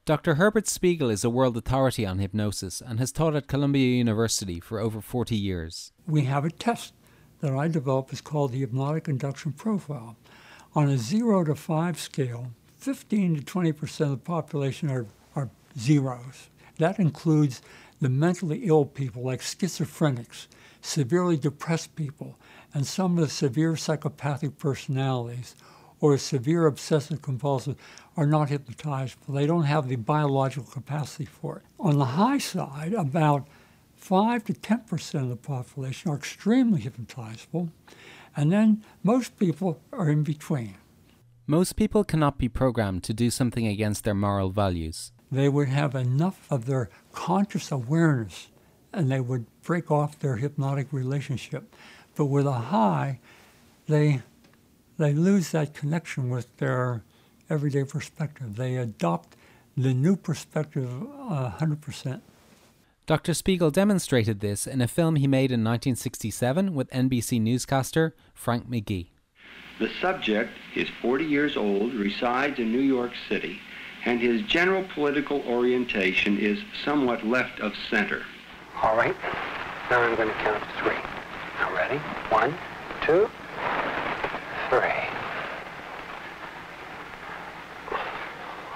Dr. Herbert Spiegel is a world authority on hypnosis and has taught at Columbia University for over 40 years. We have a test that I developed. It's called the Hypnotic Induction Profile. On a 0 to 5 scale, 15 to 20% of the population are zeros. That includes the mentally ill people like schizophrenics, severely depressed people, and some of the severe psychopathic personalities or severe obsessive compulsive are not hypnotizable. They don't have the biological capacity for it. On the high side, about 5 to 10% of the population are extremely hypnotizable, and then most people are in between. Most people cannot be programmed to do something against their moral values. They would have enough of their conscious awareness and they would break off their hypnotic relationship. But with a high, they lose that connection with their everyday perspective. They adopt the new perspective 100%. Dr. Spiegel demonstrated this in a film he made in 1967 with NBC newscaster Frank McGee. The subject is 40 years old, resides in New York City, and his general political orientation is somewhat left of center. All right, now I'm going to count to 3. Now ready? 1, 2, 3.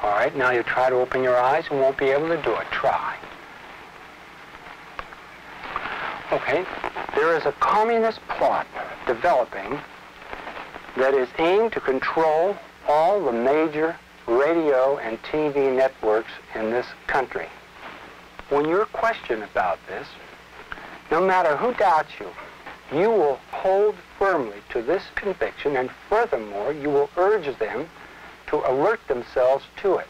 All right, now you try to open your eyes and won't be able to do it. Try. Okay, there is a communist plot developing that is aimed to control all the major radio and TV networks in this country. When you're questioned about this, no matter who doubts you, you will hold firmly to this conviction, and furthermore, you will urge them to alert themselves to it.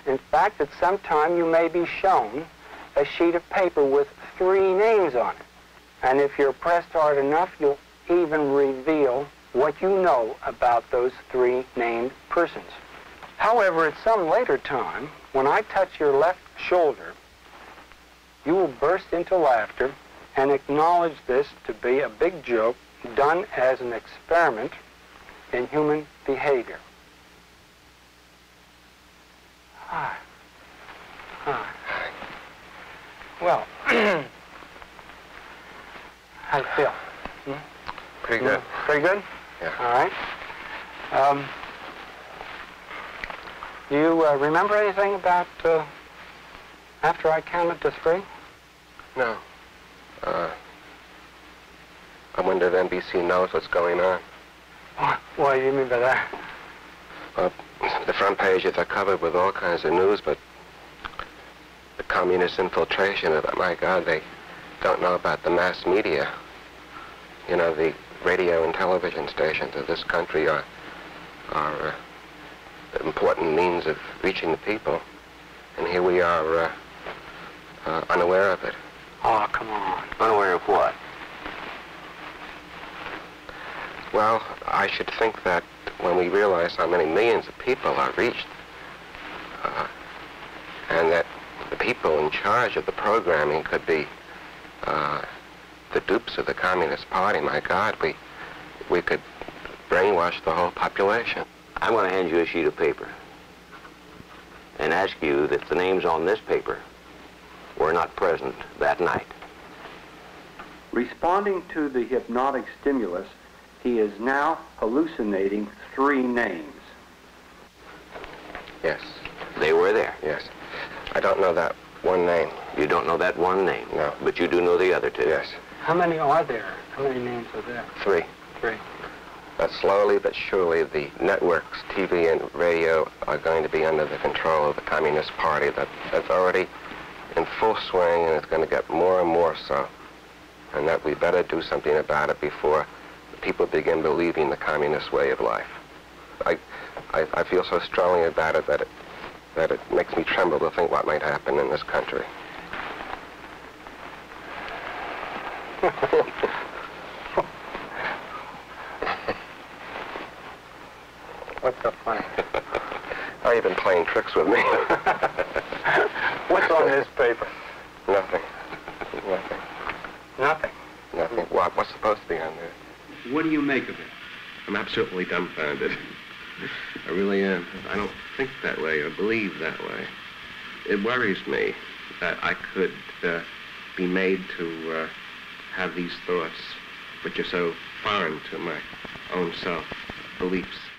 In fact, at some time you may be shown a sheet of paper with 3 names on it. And if you're pressed hard enough, you'll even reveal what you know about those 3 named persons. However, at some later time, when I touch your left shoulder, you will burst into laughter and acknowledge this to be a big joke done as an experiment in human behavior. Hi. Hi. Well, how do you feel? Pretty good. Pretty good? Yeah. All right. Do you remember anything about after I counted to 3? No. I wonder if NBC knows what's going on. What do you mean by that? Well, the front pages are covered with all kinds of news, but the communist infiltration of it, my God, they don't know about the mass media. You know, the radio and television stations of this country are important means of reaching the people, and here we are unaware of it. Oh, come on. Unaware of what? Well, I should think that when we realize how many millions of people are reached, and that the people in charge of the programming could be the dupes of the Communist Party, my God, we could brainwash the whole population. I'm going to hand you a sheet of paper and ask you that the names on this paper were not present that night. Responding to the hypnotic stimulus, he is now hallucinating 3 names. Yes. They were there. Yes. I don't know that one name. You don't know that one name? No. But you do know the other 2? Yes. How many are there? How many names are there? 3. 3. But slowly but surely, the networks, TV and radio, are going to be under the control of the Communist Party. That's already in full swing, and it's going to get more and more so. And that we better do something about it before people begin believing the communist way of life. I feel so strongly about it that it makes me tremble to think what might happen in this country. What's so funny? Oh, you've been playing tricks with me. What's on this paper? Nothing. Nothing. Nothing. Nothing. What's supposed to be on there? What do you make of it? I'm absolutely dumbfounded. I really am. I don't think that way or believe that way. It worries me that I could be made to have these thoughts, which are so foreign to my own self-beliefs.